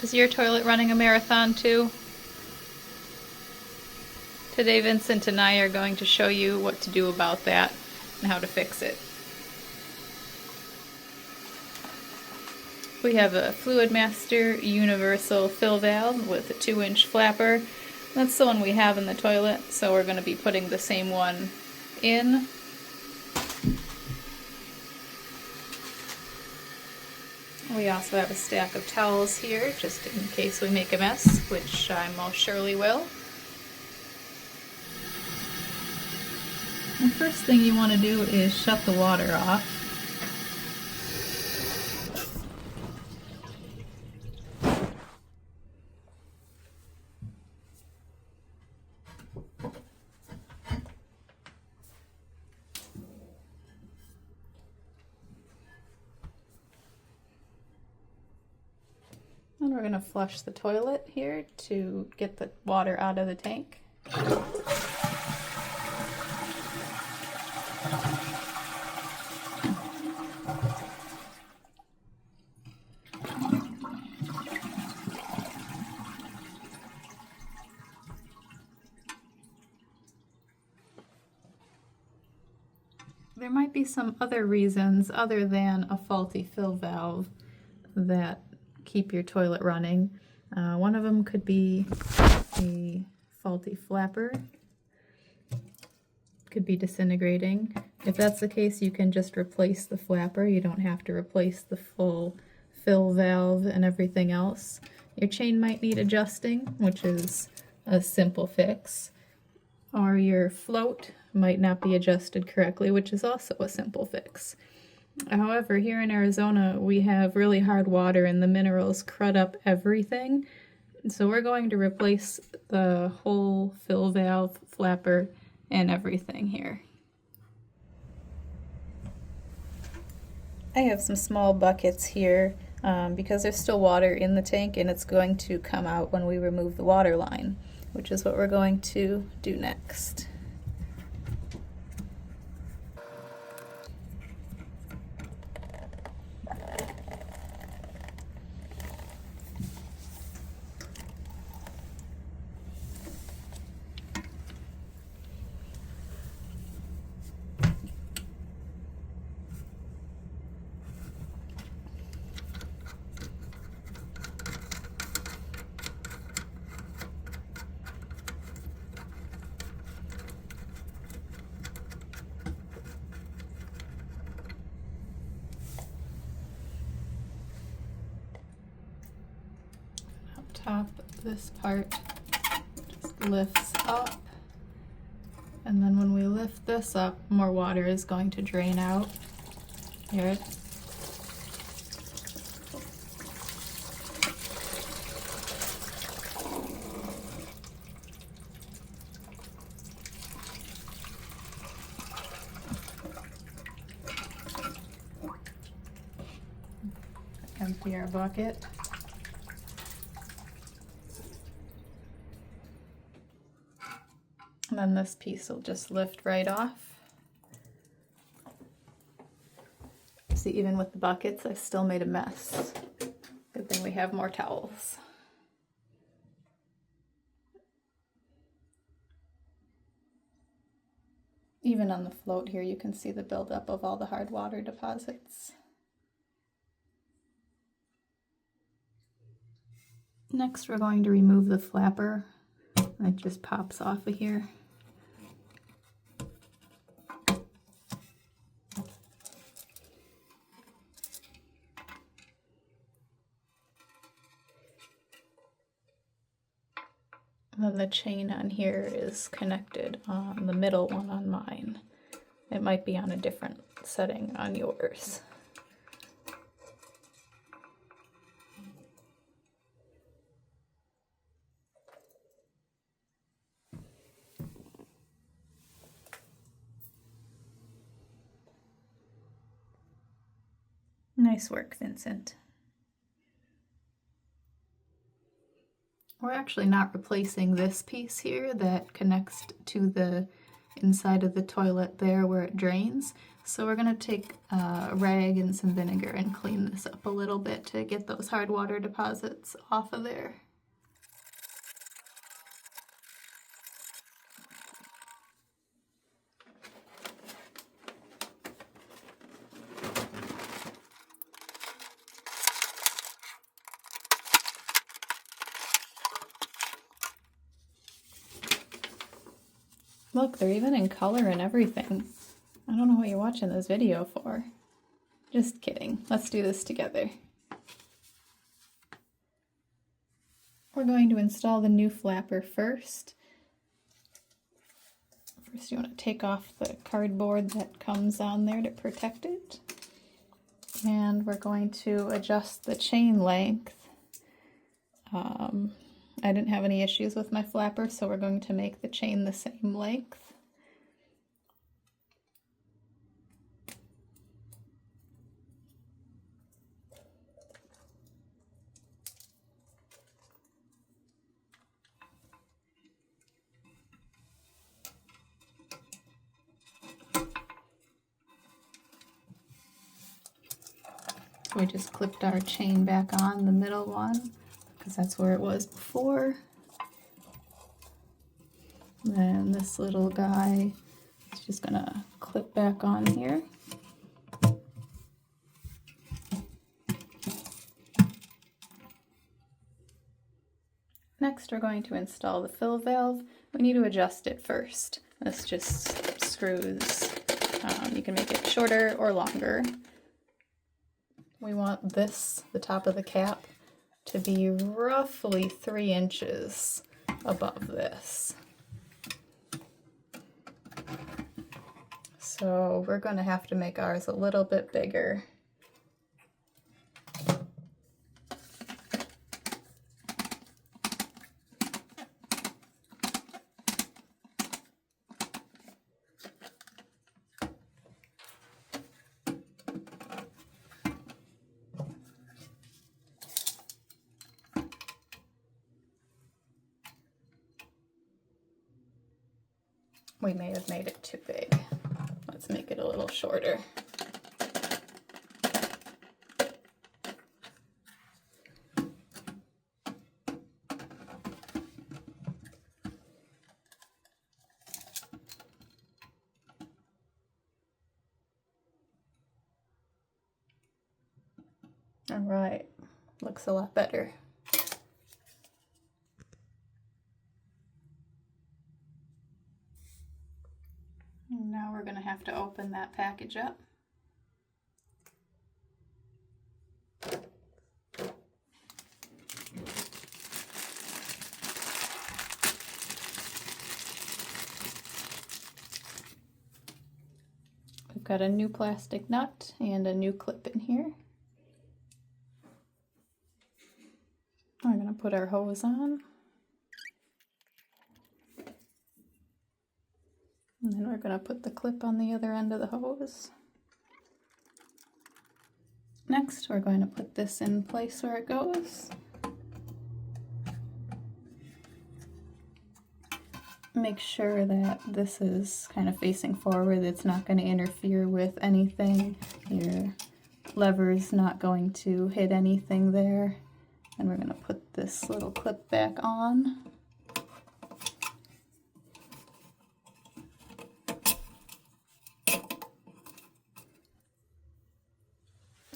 Is your toilet running a marathon too? Today Vincent and I are going to show you what to do about that and how to fix it. We have a Fluidmaster universal fill valve with a 2-inch flapper. That's the one we have in the toilet, so we're going to be putting the same one in. We also have a stack of towels here, just in case we make a mess, which I most surely will. The first thing you want to do is shut the water off. And we're going to flush the toilet here to get the water out of the tank. There might be some other reasons other than a faulty fill valve that keep your toilet running. One of them could be a faulty flapper. Could be disintegrating. If that's the case, you can just replace the flapper. You don't have to replace the full fill valve and everything else. Your chain might need adjusting, which is a simple fix. Or your float might not be adjusted correctly, which is also a simple fix. However, here in Arizona, we have really hard water and the minerals crud up everything. So we're going to replace the whole fill valve, flapper, and everything here. I have some small buckets here because there's still water in the tank and it's going to come out when we remove the water line, which is what we're going to do next. Top, this part just lifts up, and then when we lift this up, more water is going to drain out. Here. Empty our bucket. And then this piece will just lift right off. See, even with the buckets, I still made a mess. Good thing we have more towels. Even on the float here, you can see the buildup of all the hard water deposits. Next, we're going to remove the flapper. It just pops off of here. And then the chain on here is connected on the middle one on mine. It might be on a different setting on yours. Nice work, Vincent. We're actually not replacing this piece here that connects to the inside of the toilet there where it drains. So we're going to take a rag and some vinegar and clean this up a little bit to get those hard water deposits off of there. Look, they're even in color and everything. I don't know what you're watching this video for. Just kidding. Let's do this together. We're going to install the new flapper first. First you want to take off the cardboard that comes on there to protect it. And we're going to adjust the chain length. I didn't have any issues with my flapper, so we're going to make the chain the same length. We just clipped our chain back on, the middle one, because that's where it was before. Then this little guy is just gonna clip back on here. Next, we're going to install the fill valve. We need to adjust it first. This just screws. You can make it shorter or longer. We want this, the top of the cap, to be roughly 3 inches above this. So we're going to have to make ours a little bit bigger. We may have made it too big. Let's make it a little shorter. All right, looks a lot better. Now we're going to have to open that package up. We've got a new plastic nut and a new clip in here. We're going to put our hose on. And then we're going to put the clip on the other end of the hose. Next, we're going to put this in place where it goes. Make sure that this is kind of facing forward. It's not going to interfere with anything. Your lever's not going to hit anything there. And we're going to put this little clip back on.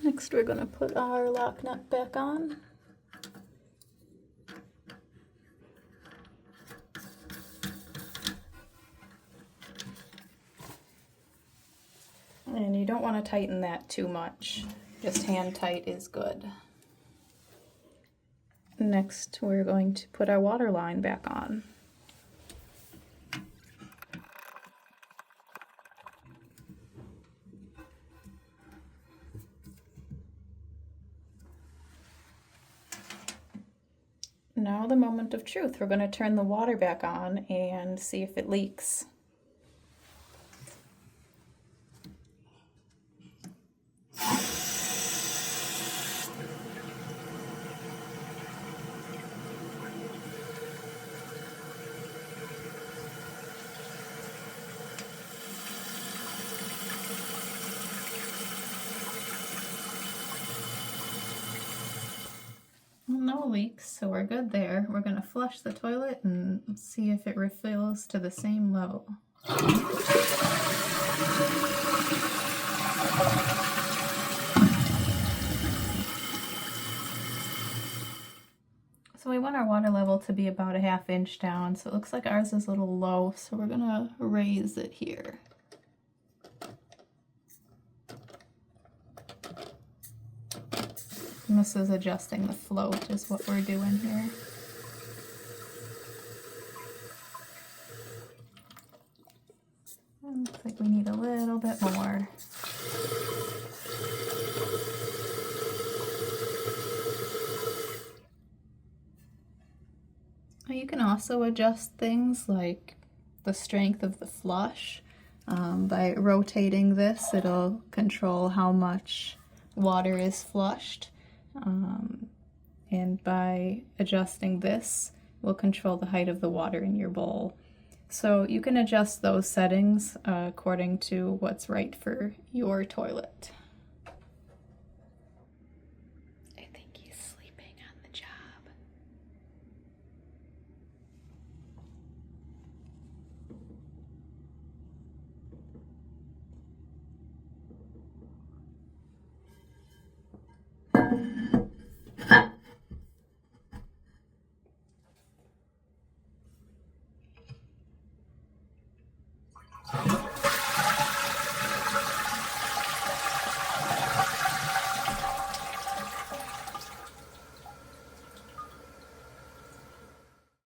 Next, we're going to put our lock nut back on. And you don't want to tighten that too much. Just hand tight is good. Next, we're going to put our water line back on. Now the moment of truth. We're going to turn the water back on and see if it leaks. leaks, so we're good there. We're going to flush the toilet and see if it refills to the same level. So we want our water level to be about a ½ inch down, so it looks like ours is a little low, so we're going to raise it here. And this is adjusting the float is what we're doing here. And looks like we need a little bit more. You can also adjust things like the strength of the flush. By rotating this, it'll control how much water is flushed. And by adjusting this, we'll control the height of the water in your bowl. So you can adjust those settings according to what's right for your toilet.